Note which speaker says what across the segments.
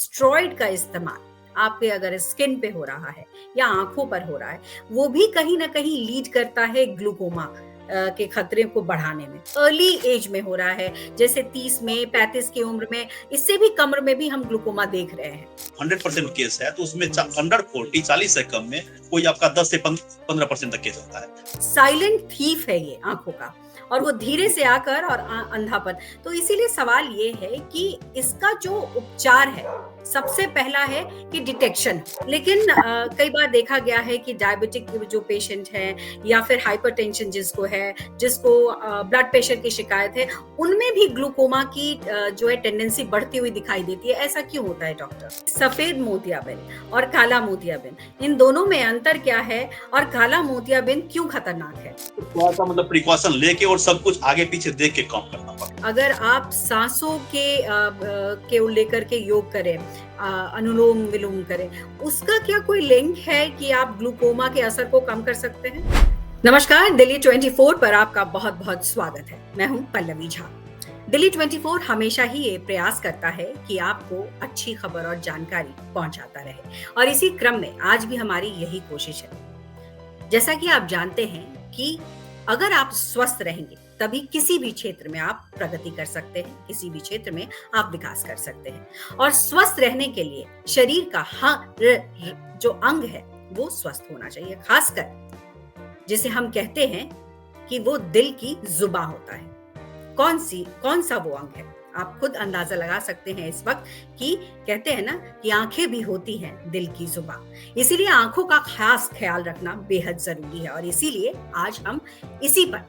Speaker 1: Steroid का इस्तेमाल आपके अगर स्किन पे हो रहा है या आंखों पर हो रहा है, वो भी कहीं ना कहीं लीड करता है ग्लूकोमा के खतरे को बढ़ाने में। अर्ली एज में हो रहा है, जैसे 30 में, 35 की उम्र में, इससे भी कम उम्र में भी हम ग्लूकोमा देख रहे हैं।
Speaker 2: 100% केस है तो उसमें अंडर 40 से कम में कोई आपका 10 से 15% तक केस होता है।
Speaker 1: साइलेंट थीफ है ये आंखों का, और वो धीरे से आकर और अंधापन। तो इसीलिए सवाल ये है कि इसका जो उपचार है, सबसे पहला है कि डिटेक्शन। लेकिन कई बार देखा गया है कि डायबिटिक जो पेशेंट है या फिर हाइपरटेंशन जिसको है, जिसको ब्लड प्रेशर की शिकायत है, उनमें भी ग्लूकोमा की जो है टेंडेंसी बढ़ती हुई दिखाई देती है। ऐसा क्यों होता है डॉक्टर? सफेद मोतियाबिंद और काला मोतियाबिंद, इन दोनों में अंतर क्या है और काला मोतियाबिंद क्यों खतरनाक है?
Speaker 2: थोड़ा सा मतलब प्रिकॉशन लेके और सब कुछ आगे पीछे देख के काम करना पड़ता है।
Speaker 1: अगर आप सांसों के लेकर के योग करें, अनुलोम विलोम करें, उसका क्या कोई लिंक है कि आप ग्लूकोमा के असर को कम कर सकते हैं? नमस्कार, दिल्ली 24 पर आपका बहुत बहुत स्वागत है। मैं हूं पल्लवी झा। दिल्ली 24 हमेशा ही ये प्रयास करता है कि आपको अच्छी खबर और जानकारी पहुंचाता रहे, और इसी क्रम में आज भी हमारी यही कोशिश है। जैसा कि आप जानते हैं कि अगर आप स्वस्थ रहेंगे तभी किसी भी क्षेत्र में आप प्रगति कर सकते हैं, किसी भी क्षेत्र में आप विकास कर सकते हैं। और स्वस्थ रहने के लिए शरीर का हर जो अंग है वो स्वस्थ होना चाहिए, खासकर जिसे हम कहते हैं कि वो दिल की जुबान होता है। कौन सा वो अंग है? आप खुद अंदाजा लगा सकते हैं इस वक्त कि कहते हैं ना कि आंखें भी होती हैं दिल की जुबान। इसीलिए आंखों का खास ख्याल रखना बेहद जरूरी है, और इसीलिए आज हम इसी पर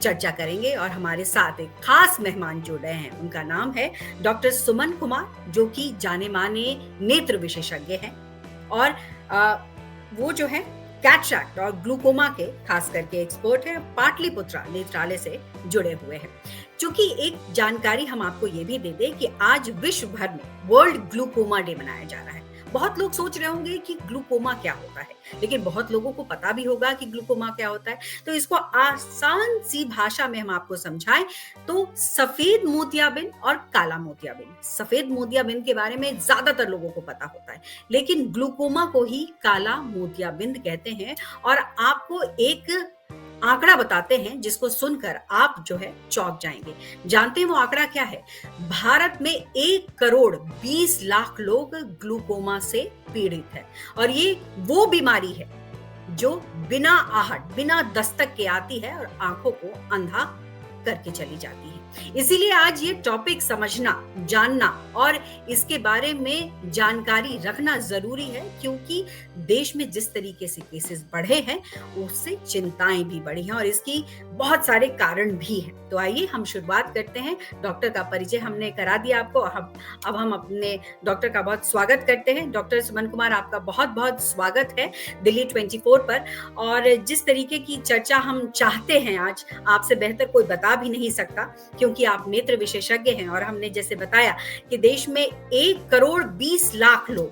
Speaker 1: चर्चा करेंगे। और हमारे साथ एक खास मेहमान जुड़ रहे हैं। उनका नाम है डॉक्टर सुमन कुमार, जो कि जाने माने नेत्र विशेषज्ञ हैं, और वो जो है कैटरैक्ट और ग्लूकोमा के खास करके एक्सपर्ट है। पाटलिपुत्रा नेत्रालय से जुड़े हुए हैं। चूंकि एक जानकारी हम आपको ये भी दे दें कि आज विश्व भर में वर्ल्ड ग्लूकोमा डे मनाया जा रहा है। बहुत लोग सोच रहे होंगे कि ग्लूकोमा क्या होता है, लेकिन बहुत लोगों को पता भी होगा कि ग्लूकोमा क्या होता है। तो इसको आसान सी भाषा में हम आपको समझाएं तो सफेद मोतियाबिंद और काला मोतियाबिंद। सफेद मोतियाबिंद के बारे में ज्यादातर लोगों को पता होता है, लेकिन ग्लूकोमा को ही काला मोतियाबिंद कहते हैं। और आपको एक आंकड़ा बताते हैं जिसको सुनकर आप जो है चौंक जाएंगे। जानते हैं वो आंकड़ा क्या है? भारत में 1 करोड़ 20 लाख लोग ग्लूकोमा से पीड़ित है, और ये वो बीमारी है जो बिना आहट, बिना दस्तक के आती है और आंखों को अंधा करके चली जाती है। इसीलिए आज ये टॉपिक समझना, जानना और इसके बारे में जानकारी रखना जरूरी है, क्योंकि देश में जिस तरीके से केसेस बढ़े हैं उससे चिंताएं भी बढ़ी हैं, और इसकी बहुत सारे कारण भी हैं। तो आइए हम शुरुआत करते हैं। डॉक्टर का परिचय हमने करा दिया आपको, अब हम अपने डॉक्टर का बहुत स्वागत करते हैं। डॉक्टर सुमन कुमार, आपका बहुत बहुत स्वागत है दिल्ली 24 पर। और जिस तरीके की चर्चा हम चाहते हैं आज, आपसे बेहतर कोई बता भी नहीं सकता, क्योंकि आप नेत्र विशेषज्ञ हैं। और हमने जैसे बताया कि देश में 1 करोड़ 20 लाख लोग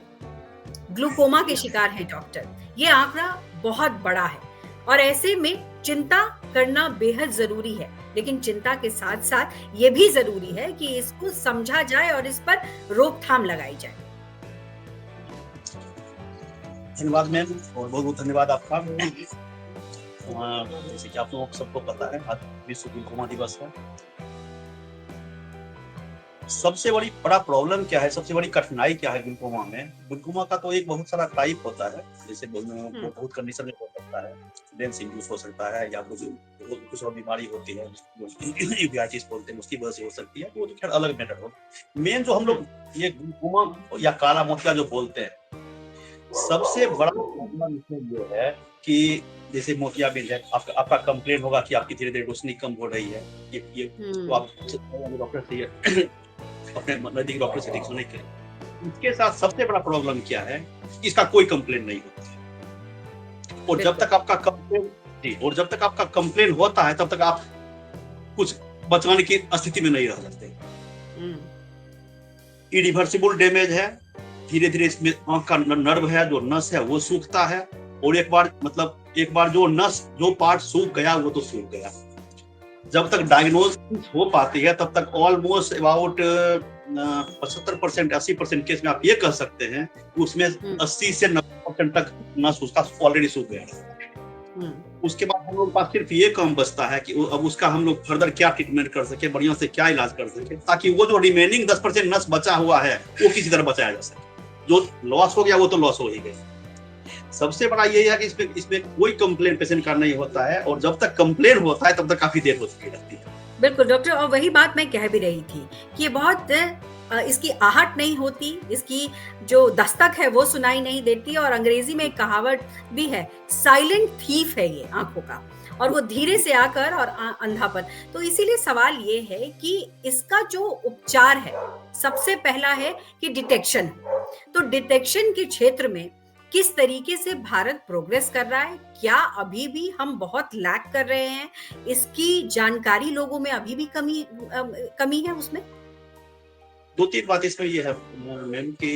Speaker 1: ग्लूकोमा के शिकार हैं डॉक्टर। ये आंकड़ा बहुत बड़ा है, और ऐसे में चिंता करना बेहद जरूरी है। लेकिन चिंता के साथ साथ ये भी जरूरी है कि इसको समझा जाए और इस पर रोकथाम लगाई जाए।
Speaker 2: धन्यवाद मैम, और बहुत बहुत धन्यवाद आपका। जैसे कि आप लोगों को सबको पता है, आज विश्व ग्लूकोमा दिवस है। सबसे बड़ा प्रॉब्लम क्या है, सबसे बड़ी कठिनाई क्या है ग्लूकोमा में? ग्लूकोमा का तो एक बहुत सारा टाइप होता है। जैसे बहुत कंडीशन में हो सकता है, लेंस इंड्यूस हो सकता है, या कुछ और बीमारी होती है यूवेटाइटिस बोलते हैं, उसकी वजह से हो सकती है। तो वो तो खैर अलग मैटर हो। मेन जो हम लोग ये ग्लूकोमा या काला मोतिया जो बोलते हैं, सबसे बड़ा प्रॉब्लम इसमें ये है कि जैसे मोतियाबिंद है, आपका कंप्लेन होगा कि आपकी धीरे धीरे रोशनी कम हो रही है। ये तो आप डॉक्टर से अपने नजदीक डॉक्टर से दिखाने के लिए। इसके साथ सबसे बड़ा प्रॉब्लम क्या है, इसका कोई कंप्लेन नहीं होता। और जब तक आपका कंप्लेन होता है, तब तक आप कुछ बचाने की स्थिति में नहीं रह सकते। इरिवर्सिबल डैमेज है, धीरे धीरे इसमें आंख का नर्व है, जो नस है वो सूखता है, और एक बार जो पार्ट सूख गया वो तो सूख गया। जब तक डायग्नोसिस हो पाती है तब तक ऑलमोस्ट अबाउट 75% 80% केस में आप ये कह सकते हैं कि उसमें 80 से 90% तक नस उसका ऑलरेडी सूख गया है। उसके बाद हम लोग के पास सिर्फ ये काम बचता है कि अब उसका हम लोग फर्दर क्या ट्रीटमेंट कर सके, बढ़िया से क्या इलाज कर सके, ताकि वो जो रिमेनिंग 10% नस बचा हुआ है वो किसी तरह बचाया जा सके। जो लॉस हो गया वो तो लॉस हो ही गया। सबसे बड़ा यही है कि इसमें कोई कंप्लेन पेशेंट का नहीं होता है, और जब तक कंप्लेन होता है तब तक काफी देर हो चुकी रहती है।
Speaker 1: बिल्कुल डॉक्टर, और वही बात मैं कह भी रही थी कि ये बहुत इसकी आहट नहीं होती, इसकी जो दस्तक है वो सुनाई नहीं देती, और अंग्रेजी में एक कहावत भी है, साइलेंट थीफ है ये आंखों का, और वो धीरे से आकर और अंधापन। तो इसीलिए सवाल ये है कि इसका जो उपचार है, सबसे पहला है कि डिटेक्शन। तो डिटेक्शन के क्षेत्र में किस तरीके से भारत प्रोग्रेस कर रहा है? क्या अभी भी हम बहुत लैग कर रहे हैं? इसकी जानकारी लोगों में अभी भी कमी है उसमें?
Speaker 2: 2-3 बात इसमें ये है मैम कि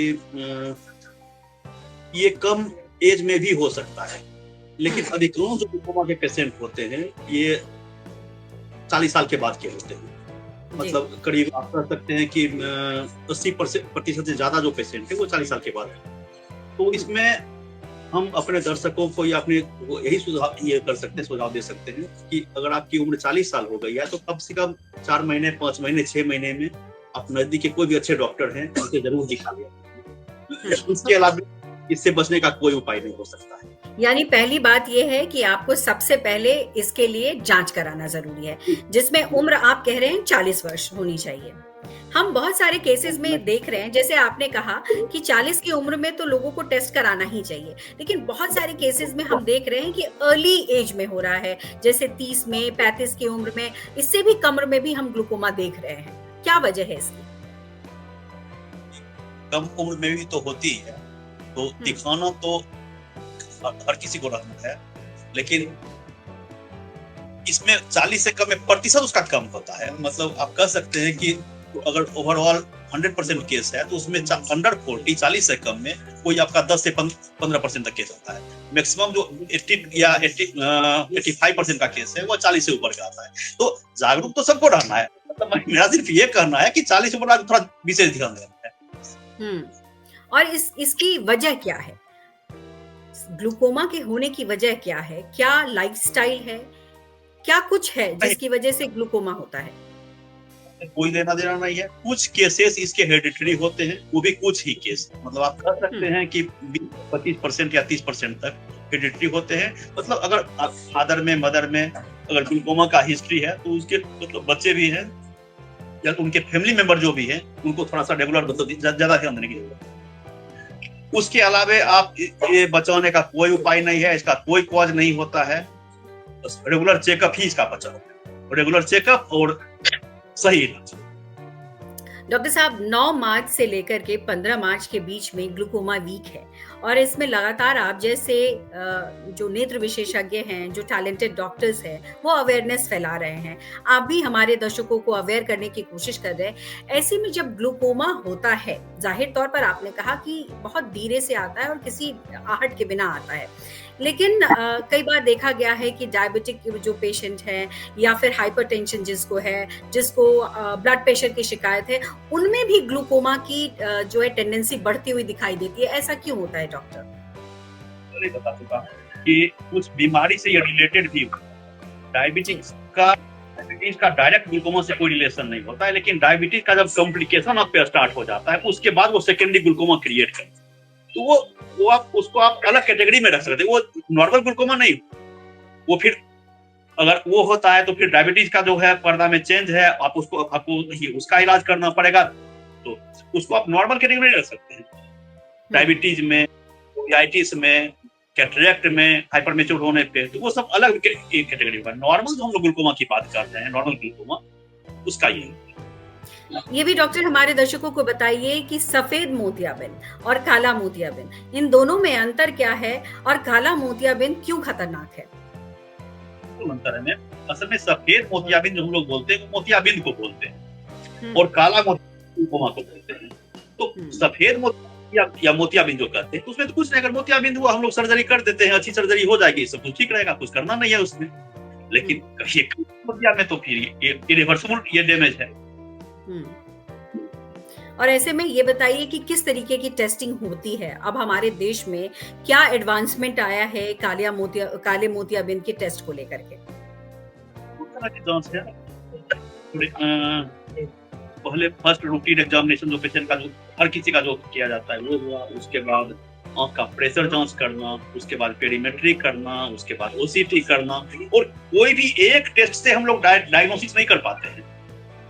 Speaker 2: ये कम एज में भी हो सकता है, लेकिन अधिकांश जो ग्लूकोमा के पेशेंट होते हैं ये 40 साल के बाद के होते हैं। मतलब करीब आप कह सकते हैं कि 80% से ज्यादा जो पेशेंट है वो 40 साल के बाद है। तो इसमें हम अपने दर्शकों को या अपने यही सुझाव दे सकते हैं कि अगर आपकी उम्र 40 साल हो गई है तो कम से कम 4 महीने, 5 महीने, 6 महीने में आप नजदीक के कोई भी अच्छे डॉक्टर हैं उनसे जरूर दिखा लिया। उसके अलावा इससे बचने का कोई उपाय नहीं हो सकता है।
Speaker 1: यानी पहली बात यह है कि आपको सबसे पहले इसके लिए जांच कराना जरूरी है, जिसमें उम्र आप कह रहे हैं 40 वर्ष होनी चाहिए। हम बहुत सारे केसेस में देख रहे हैं, जैसे आपने कहा कि 40 की उम्र में तो लोगों को टेस्ट कराना ही चाहिए, लेकिन बहुत सारे केसेस में हम देख रहे हैं कि अर्ली एज में हो रहा है, जैसे 30 में, 35 की उम्र में, इससे भी कम में भी हम ग्लूकोमा देख रहे हैं। क्या वजह है इसकी?
Speaker 2: कम उम्र में भी तो होती है, तो दिखाना तो हर किसी को रहना है, लेकिन इसमें 40 से कम में प्रतिशत उसका कम होता है। मतलब आप कह सकते हैं कि अगर ओवरऑल 100% केस है तो उसमें अंडर 40 से कम में कोई आपका 10 से 15% तक केस होता है। मैक्सिमम जो 80 या 85% का केस है वो 40 से ऊपर का आता है। तो जागरूक तो सबको रहना है, मतलब मेरा सिर्फ ये कहना है कि 40 से ऊपर थोड़ा विशेष ध्यान देना है।
Speaker 1: और इसकी वजह क्या है? ग्लूकोमा के होने की वजह क्या है? क्या लाइफस्टाइल है? क्या कुछ है जिसकी वजह से ग्लूकोमा होता है?
Speaker 2: कोई लेना देना नहीं है। कुछ केसेस इसके हेरिडिटरी होते हैं, वो भी कुछ ही केस, मतलब आप कह सकते हैं कि 25% या 30% तक हेरिडिटरी होते हैं। मतलब अगर फादर में, मदर में अगर ग्लूकोमा का हिस्ट्री है तो उसके मतलब बच्चे भी हैं या उनके फैमिली मेंबर जो भी हैं उनको थोड़ा सा रेगुलर ज्यादा ध्यान देने की जरूरत है। उसके अलावा आप ये बचाने का कोई उपाय नहीं है, इसका कोई कॉज नहीं होता है, बस रेगुलर चेकअप ही इसका बचाव है। रेगुलर चेकअप और सही इलाज।
Speaker 1: डॉक्टर साहब, 9 मार्च से लेकर के 15 मार्च के बीच में ग्लूकोमा वीक है, और इसमें लगातार आप जैसे जो नेत्र विशेषज्ञ हैं, जो टैलेंटेड डॉक्टर्स हैं, वो अवेयरनेस फैला रहे हैं। आप भी हमारे दर्शकों को अवेयर करने की कोशिश कर रहे हैं। ऐसे में जब ग्लूकोमा होता है, जाहिर तौर पर आपने कहा कि बहुत धीरे से आता है और किसी आहट के बिना आता है, लेकिन कई बार देखा गया है कि डायबिटिक जो पेशेंट हैं या फिर हाइपरटेंशन जिसको है, जिसको ब्लड प्रेशर की शिकायत है, उनमें भी ग्लूकोमा की जो है टेंडेंसी बढ़ती हुई दिखाई देती है। ऐसा क्यों होता है डॉक्टर?
Speaker 2: मैं बता चुका कि कुछ बीमारी से ये रिलेटेड भी होता है। डायबिटीज का डायरेक्ट ग्लूकोमा से कोई रिलेशन नहीं होता है, लेकिन डायबिटीज का जब कॉम्प्लिकेशन आप पे स्टार्ट हो जाता है उसके बाद वो सेकेंडरी ग्लूकोमा क्रिएट करता है, तो वो आप उसको आप अलग कैटेगरी में रख सकते हैं। वो नॉर्मल ग्लूकोमा नहीं, वो फिर अगर वो होता है तो फिर डायबिटीज का जो है पर्दा में चेंज है, आपको उसका इलाज करना पड़ेगा, तो उसको आप नॉर्मल कैटेगरी में रख सकते हैं। डायबिटीज में, डायबिटीज में, कैटरेक्ट में, हाइपरमेच्योर होने पे, तो वो सब अलग कैटेगरी में। नॉर्मल जो हम लोग ग्लूकोमा की बात कर रहे हैं, नॉर्मल ग्लूकोमा, उसका
Speaker 1: ये भी डॉक्टर हमारे दर्शकों को बताइए कि सफेद मोतियाबिंद और काला मोतियाबिंद, इन दोनों में अंतर क्या है, और काला मोतियाबिंद क्यों खतरनाक है?
Speaker 2: अंतर है, असल में सफेद मोतियाबिंद जो हम लोग बोलते हैं मोतियाबिंद को बोलते हैं, और काला ग्लूकोमा को बोलते हैं। तो सफेद या मोतियाबिंद जो कहते हैं तो उसमें तो कुछ नहीं, अगर मोतियाबिंद हुआ हम लोग सर्जरी कर देते हैं, अच्छी सर्जरी हो जाएगी, सब कुछ ठीक रहेगा, कुछ करना नहीं है उसमें। लेकिन मोतिया में तो फिर इरिवर्सिबल ये डैमेज है।
Speaker 1: और ऐसे में ये बताइए कि किस तरीके की टेस्टिंग होती है? अब हमारे देश में क्या एडवांसमेंट आया है काले मोतियाबिंद के टेस्ट को लेकर के?
Speaker 2: दो तरह की जांच है। पहले फर्स्ट रूटीन एग्जामिनेशन जो पेशेंट का जो हर किसी का जो किया जाता है वो हुआ, उसके बाद आंख का प्रेशर जांच करना, उसके बाद पेरीमेट्री करना, उसके बाद ओसीटी करना, और कोई भी एक टेस्ट से हम लोग डायग्नोसिस नहीं कर पाते हैं।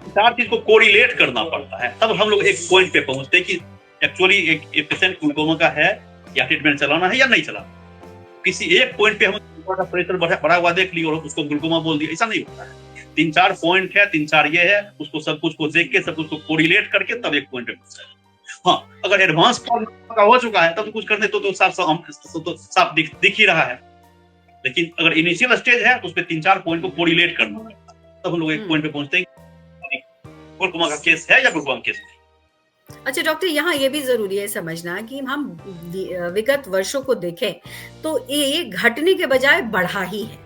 Speaker 2: चार चीज को कोरिलेट करना पड़ता है, तब हम लोग एक पॉइंट पे पहुंचते हैं कि एक्चुअली एक पेशेंट ग्लूकोमा का है या ट्रीटमेंट चलाना है या नहीं चलाना। किसी एक पॉइंट पे हम प्रेशर बढ़ा हुआ देख लिया और उसको ग्लूकोमा बोल दिया, ऐसा नहीं होता है। 3-4 पॉइंट है, 3-4 ये है, उसको सब कुछ को देख के सब कुछ को कोरिलेट करके तब एक पॉइंट पे पहुंचता है। हाँ, अगर एडवांस फॉर्म का हो चुका है तब तो कुछ करने तो साफ दिख ही रहा है। लेकिन अगर इनिशियल स्टेज है तो उस पर 3-4 पॉइंट को कोरिलेट करना है, तब हम लोग एक पॉइंट पे पहुंचते हैं ग्लूकोमा का केस है या ग्लूकोमा केस नहीं।
Speaker 1: अच्छा डॉक्टर, यहाँ ये भी ज़रूरी है समझना कि हम विगत वर्षों को देखें तो ये घटने के बजाय बढ़ा ही है।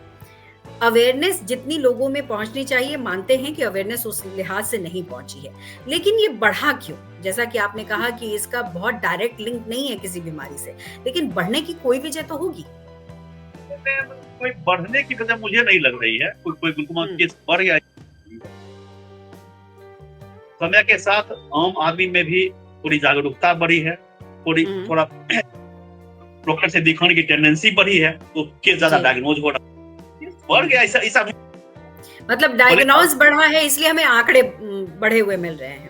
Speaker 1: अवेयरनेस जितनी लोगों में पहुंचनी चाहिए, मानते हैं कि अवेयरनेस उस लिहाज से नहीं पहुंची है, लेकिन ये बढ़ा क्यों? जैसा कि आपने कहा कि इसका बहुत डायरेक्ट लिंक नहीं है किसी बीमारी से, लेकिन बढ़ने की कोई वजह तो होगी।
Speaker 2: कोई बढ़ने की वजह मुझे नहीं लग रही है। कोई ग्लूकोमा केस बढ़ गया, समय के साथ आम आदमी में भी थोड़ी जागरूकता बढ़ी है, थोड़ा डॉक्टर से दिखाने की टेंडेंसी बढ़ी है, तो केस ज्यादा डायग्नोज हो रहा है, बढ़ गया। ऐसा
Speaker 1: मतलब डायग्नोज बढ़ा है, इसलिए हमें आंकड़े बढ़े हुए मिल रहे हैं।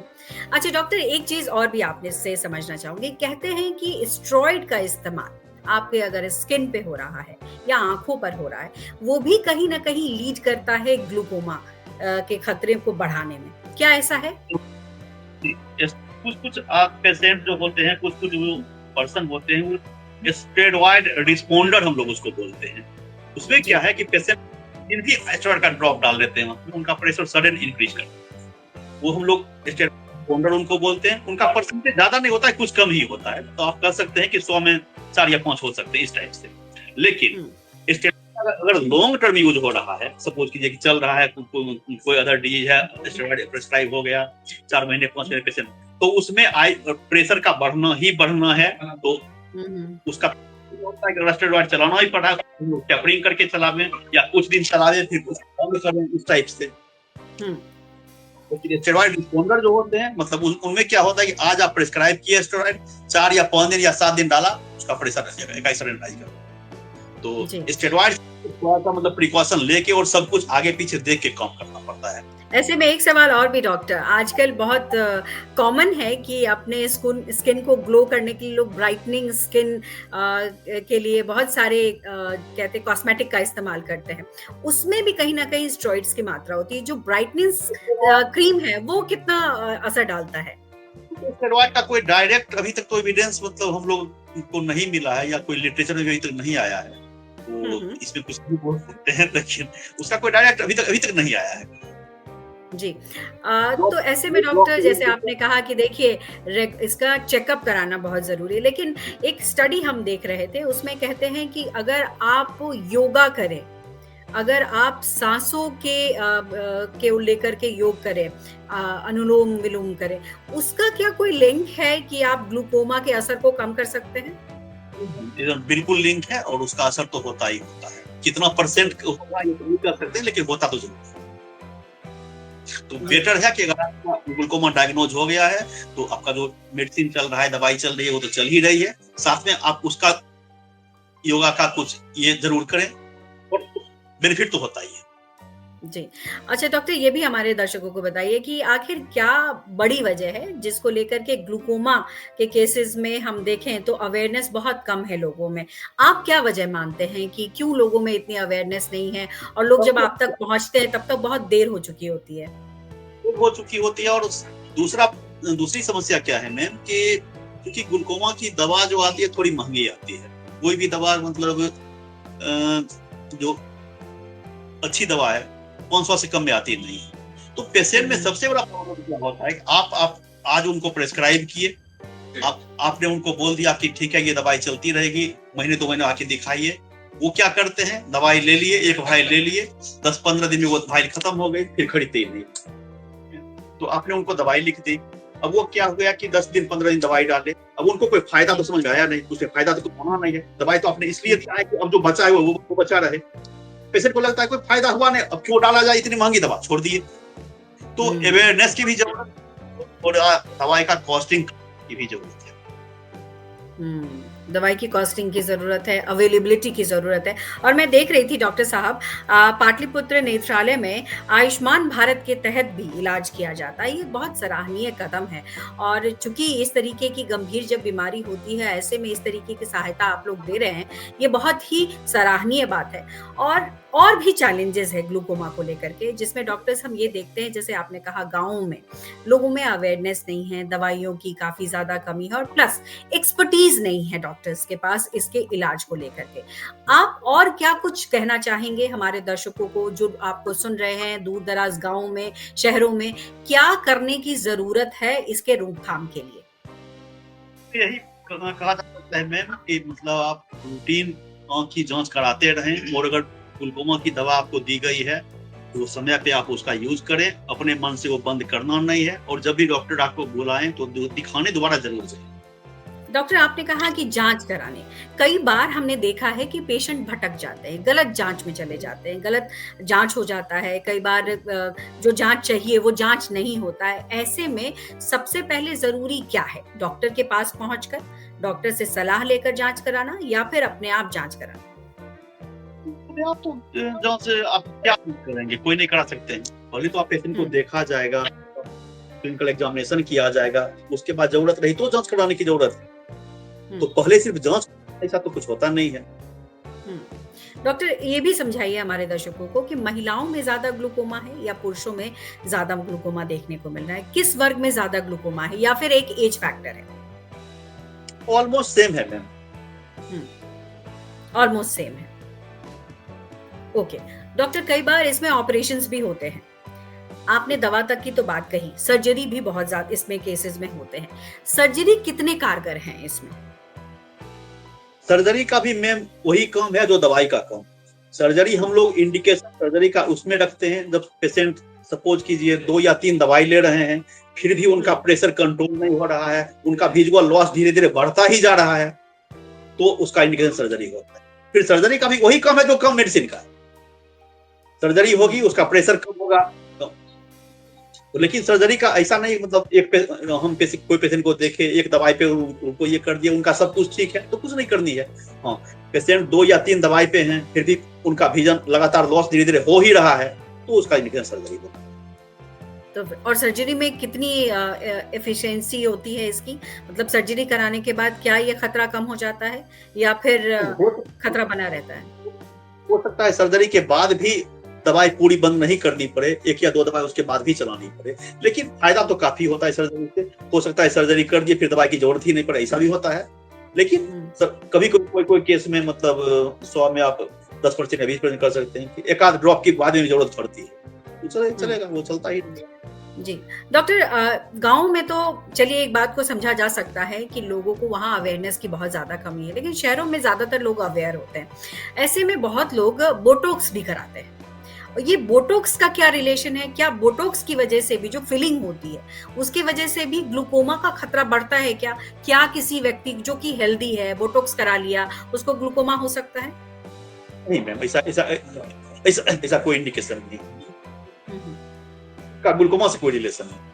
Speaker 1: अच्छा डॉक्टर, एक चीज और भी आपने से समझना चाहूंगी। कहते हैं कि स्टेरॉइड का इस्तेमाल आपके अगर स्किन पे हो रहा है या आंखों पर हो रहा है, वो भी कहीं ना कहीं लीड करता है ग्लूकोमा के खतरे को बढ़ाने में। क्या ऐसा है?
Speaker 2: कुछ पेशेंट जो होते हैं, कुछ पर्सन होते हैं, वो स्टेरॉइड रिस्पोंडर हम लोग उसको बोलते हैं। उसमें क्या है कि पेशेंट जिनकी स्टेरॉइड का ड्रॉप डाल देते हैं, उनका प्रेशर सडन इंक्रीज करता है, वो हम लोग स्टेरॉइड रिस्पोंडर उनको बोलते हैं। उनका परसेंटेज ज्यादा नहीं होता है, कुछ कम ही होता है, तो आप कह सकते हैं कि 100 में 4 या 5 हो सकते हैं इस टाइप से। लेकिन अगर लॉन्ग टर्म यूज हो रहा है, सपोज कीजिए कि चल रहा है, कोई अदर डिजीज है, स्टेरॉइड प्रेस्क्राइब हो गया 4 महीने 5 महीने पेशेंट, तो उसमें प्रेशर का बढ़ना ही बढ़ना है, तो उसका स्टेरॉइड चलाना ही पड़ा, टेपरिंग करके चलावे या कुछ दिन चलावे फिर बंद करें, इस टाइप से। स्टेरॉइड रिस्पोंडर जो होते हैं, मतलब उनमें क्या होता है कि आज आप प्रेस्क्राइब किए स्टेरॉइड, 4 या 5 दिन या 7 दिन डाला, उसका प्रेशर राइज कर। तो स्टेरॉइड का मतलब प्रिकॉशन लेके और सब कुछ आगे पीछे देख के काम करना पड़ता है।
Speaker 1: ऐसे में एक सवाल और भी डॉक्टर, आजकल बहुत कॉमन है कि अपने स्किन को ग्लो करने के लिए लोग ब्राइटनिंग स्किन के लिए बहुत सारे कहते हैं कॉस्मेटिक का इस्तेमाल करते हैं। उसमें भी कहीं ना कहीं स्टेरॉइड्स की मात्रा होती है। जो ब्राइटनिंग क्रीम है वो कितना असर डालता है?
Speaker 2: स्टेरॉइड का कोई डायरेक्ट अभी तक तो एविडेंस मतलब हम लोग को नहीं मिला है, या कोई लिटरेचर में अभी तक नहीं आया है, तो इसमें कुछ भी बोल सकते हैं, लेकिन उसका कोई डायरेक्ट अभी तक नहीं आया है
Speaker 1: जी। तो ऐसे में डॉक्टर, जैसे आपने कहा कि देखिए इसका चेकअप कराना बहुत जरूरी है, लेकिन एक स्टडी हम देख रहे थे, उसमें कहते हैं कि अगर आप योगा करें, अगर आप सांसों के लेकर के योग करें, अनुलोम विलोम करें, उसका क्या कोई लिंक है कि आप ग्लूकोमा के असर को कम कर सकते हैं?
Speaker 2: बिल्कुल लिंक है, और उसका असर तो होता ही होता है। कितना परसेंट होगा ये नहीं कर सकते, लेकिन होता तो जरूर है। तो बेटर है कि अगर आपका ग्लूकोमा डायग्नोज हो गया है, तो आपका जो मेडिसिन चल रहा है, दवाई चल रही है, वो तो चल ही रही है, साथ में आप उसका योगा का कुछ ये जरूर करें, और बेनिफिट तो होता ही है।
Speaker 1: जी। अच्छा डॉक्टर, ये भी हमारे दर्शकों को बताइए कि आखिर क्या बड़ी वजह है जिसको लेकर के ग्लूकोमा के केसेस में हम देखें तो अवेयरनेस बहुत कम है लोगों में। आप क्या वजह मानते हैं कि क्यों लोगों में इतनी अवेयरनेस नहीं है, और लोग जब आप तक पहुंचते हैं तब तक बहुत देर हो चुकी होती है?
Speaker 2: और दूसरी समस्या क्या है मैम, कि क्योंकि ग्लूकोमा की दवा जो आती है थोड़ी महंगी आती है। कोई भी दवा मतलब जो अच्छी दवा है 500 से कम में आती नहीं। तो पेशेंट में सबसे बड़ा प्रॉब्लम क्या होता है कि आप आज उनको प्रेस्क्राइब किए, आपने उनको बोल दिया कि ठीक है ये दवाई चलती रहेगी, महीने 2 महीने आके दिखाइए। वो क्या करते हैं, दवाई ले लिए, एक भाई ले लिए, 10-15 दिन में वो भाई खत्म हो गई, फिर खरीदते ही नहीं। तो आपने उनको दवाई लिख दी, अब वो क्या हो गया कि 10 दिन 15 दिन दवाई डाले, अब उनको कोई फायदा तो समझ में आया नहीं, उससे फायदा तो कुछ होना नहीं है, दवाई तो आपने इसलिए दिया है कि अब जो बचा है वो बचा रहे। पेशेंट को लगता है कोई फायदा हुआ नहीं, अब क्यों डाला जाए, इतनी महंगी दवा छोड़ दिए। तो अवेयरनेस की भी जरूरत और दवाई का कॉस्टिंग की भी जरूरत है।
Speaker 1: दवाई की कॉस्टिंग की ज़रूरत है, अवेलेबिलिटी की ज़रूरत है। और मैं देख रही थी डॉक्टर साहब, पाटलिपुत्र नेत्रालय में आयुष्मान भारत के तहत भी इलाज किया जाता है। ये बहुत सराहनीय कदम है और चूँकि इस तरीके की गंभीर जब बीमारी होती है, ऐसे में इस तरीके की सहायता आप लोग दे रहे हैं, ये बहुत ही सराहनीय बात है। और भी चैलेंजेस है ग्लूकोमा को लेकर के, जिसमें डॉक्टर्स हम ये देखते हैं, जैसे आपने कहा गाँव में लोगों में अवेयरनेस नहीं है, दवाइयों की काफ़ी ज़्यादा कमी है और प्लस एक्सपर्टीज नहीं है डॉक्टर्स के पास इसके इलाज को लेकर के। आप और क्या कुछ कहना चाहेंगे हमारे दर्शकों को जो आपको सुन रहे हैं दूर दराज गाँव में, शहरों में, क्या करने की जरूरत है इसके रोकथाम के लिए?
Speaker 2: यही कहा जा सकता है मैम कि मतलब आप रूटीन आँख की जांच कराते रहें और अगर ग्लूकोमा की दवा आपको दी गई है तो समय पे आप उसका यूज करें, अपने मन से वो बंद करना नहीं है और जब भी डॉक्टर आपको बुलाएं तो दिखाने दोबारा जरूर जाए।
Speaker 1: डॉक्टर आपने कहा कि जांच कराने, कई बार हमने देखा है कि पेशेंट भटक जाते हैं, गलत जांच में चले जाते हैं, गलत जांच हो जाता है, कई बार जो जांच चाहिए वो जांच नहीं होता है। ऐसे में सबसे पहले जरूरी क्या है? डॉक्टर के पास पहुंचकर डॉक्टर से सलाह लेकर जांच कराना या फिर अपने आप जांच कराना?
Speaker 2: आप तो जहाँ से आप क्या करेंगे, कोई नहीं करा सकते हैं। पहले तो आप पेशेंट को देखा जाएगा, क्लिनिकल एग्जामिनेशन किया जाएगा, उसके बाद जरूरत रही तो जांच कराने की जरूरत है। तो पहले सिर्फ जांच, ऐसा तो कुछ होता नहीं है।
Speaker 1: डॉक्टर ये भी समझाइए हमारे दर्शकों को कि महिलाओं में ज्यादा ग्लूकोमा है या पुरुषों में ज्यादा ग्लूकोमा देखने को मिल रहा है? किस वर्ग में ज्यादा ग्लूकोमा है या फिर एक एज फैक्टर है?
Speaker 2: ऑलमोस्ट सेम है मैम।
Speaker 1: ऑलमोस्ट सेम है। ओके डॉक्टर, कई बार इसमें ऑपरेशंस भी होते हैं। आपने दवा तक की तो बात कही, सर्जरी भी बहुत ज्यादा इसमें केसेस में होते हैं। सर्जरी कितने कारगर हैं इसमें?
Speaker 2: सर्जरी का भी मैम वही काम है जो दवाई का काम। सर्जरी हम लोग इंडिकेशन सर्जरी का उसमें रखते हैं जब पेशेंट सपोज कीजिए 2 या 3 दवाई ले रहे हैं, फिर भी उनका प्रेशर कंट्रोल नहीं हो रहा है, उनका विजुअल लॉस धीरे धीरे बढ़ता ही जा रहा है, तो उसका इंडिकेशन सर्जरी होता है। फिर सर्जरी का भी वही काम है जो काम मेडिसिन का है। सर्जरी होगी, उसका प्रेशर कम होगा, तो लेकिन सर्जरी का ऐसा नहीं मतलब हम कोई पेशेंट को देखे एक दवाई पे उनको ये कर दिया, उनका सब कुछ ठीक है तो कुछ नहीं करनी है। हाँ, पेशेंट 2 या 3 दवाई पे हैं फिर भी उनका विजन लगातार लॉस धीरे धीरे हो ही रहा है, तो उसका इंडिकेशन सर्जरी होगा।
Speaker 1: तो और सर्जरी में कितनी एफिशिएंसी होती है इसकी? मतलब सर्जरी कराने के बाद क्या ये खतरा कम हो जाता है या फिर खतरा बना रहता है?
Speaker 2: हो सकता है सर्जरी के बाद भी दवाई पूरी बंद नहीं करनी पड़े, 1 या 2 दवाई उसके बाद भी चलानी पड़े, लेकिन फायदा तो काफी होता है सर्जरी से। हो सकता है सर्जरी कर दिए फिर दवाई की जरूरत ही नहीं पड़े, ऐसा भी होता है। लेकिन कभी कोई केस में मतलब 100 में आप 10% या 20% कर सकते हैं कि एक आध ड्रॉप की बाद में जरूरत पड़ती है, तो चलेगा, वो चलता ही नहीं।
Speaker 1: जी डॉक्टर, गांव में तो चलिए एक बात को समझा जा सकता है कि लोगों को वहाँ अवेयरनेस की बहुत ज्यादा कमी है, लेकिन शहरों में ज्यादातर लोग अवेयर होते हैं। ऐसे में बहुत लोग बोटॉक्स भी कराते हैं। ये बोटॉक्स का क्या रिलेशन है? क्या बोटॉक्स की वजह से भी जो फिलिंग होती है उसकी वजह से भी ग्लूकोमा का खतरा बढ़ता है क्या? क्या किसी व्यक्ति जो कि हेल्दी है बोटॉक्स करा लिया उसको ग्लूकोमा हो सकता है?
Speaker 2: नहीं मैम, ऐसा कोई इंडिकेशन नहीं का ग्लूकोमा से कोई रिलेशन नहीं।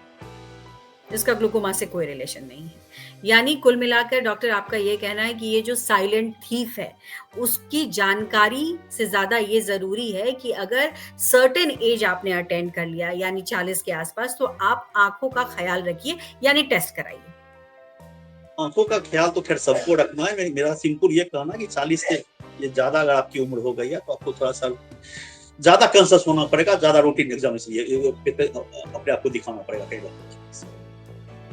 Speaker 1: इसका ग्लूकोमा से कोई रिलेशन नहीं है। यानी कुल मिलाकर डॉक्टर आपका ये कहना है कि ये जो साइलेंट थीफ है उसकी जानकारी से ज्यादा ये जरूरी है कि अगर सर्टेन एज आपने अटेंड कर लिया यानी 40 के आसपास, तो आप आंखों का ख्याल रखिए यानी टेस्ट कराइए।
Speaker 2: आंखों का ख्याल तो खैर सबको रखना है, मेरा सिंपल ये कहना कि 40 से ये ज्यादा अगर आपकी उम्र हो गई है तो आपको थोड़ा सा ज्यादा कॉन्शियस होना पड़ेगा, ज्यादा रूटीन एग्जामिनेशन अपने आप को दिखाना पड़ेगा कई बार।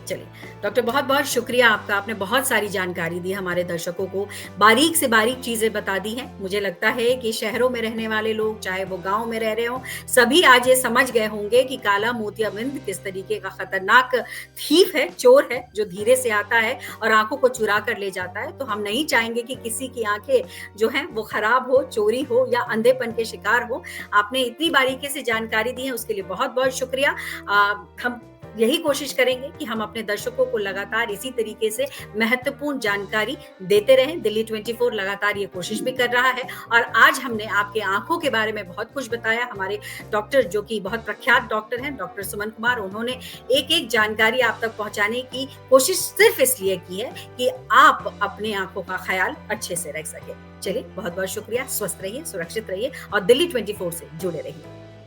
Speaker 1: चलिए डॉक्टर, बहुत बहुत शुक्रिया आपका, आपने बहुत सारी जानकारी दी हमारे दर्शकों को, बारीक से बारीक चीजें बता दी हैं। मुझे लगता है कि शहरों में रहने वाले लोग चाहे वो गांव में रह रहे हो, सभी आज ये समझ गए होंगे कि काला मोतियाबिंद किस तरीके का खतरनाक थीफ है, चोर है जो धीरे से आता है और आंखों को चुरा कर ले जाता है। तो हम नहीं चाहेंगे कि किसी की आंखें जो है वो खराब हो, चोरी हो या अंधेपन के शिकार हो। आपने इतनी बारीकी से जानकारी दी है उसके लिए बहुत बहुत शुक्रिया। हम यही कोशिश करेंगे कि हम अपने दर्शकों को लगातार इसी तरीके से महत्वपूर्ण जानकारी देते रहें। दिल्ली 24 लगातार ये कोशिश भी कर रहा है और आज हमने आपके आँखों के बारे में बहुत कुछ बताया। हमारे डॉक्टर जो कि बहुत प्रख्यात डॉक्टर हैं, डॉक्टर सुमन कुमार, उन्होंने एक-एक जानकारी आप तक पहुँचाने की कोशिश सिर्फ़ इसलिए की है कि आप अपनी आँखों का ख़्याल अच्छे से रख सकें। चलिए, बहुत-बहुत शुक्रिया। स्वस्थ रहिए, सुरक्षित रहिए और दिल्ली 24 से जुड़े रहिए।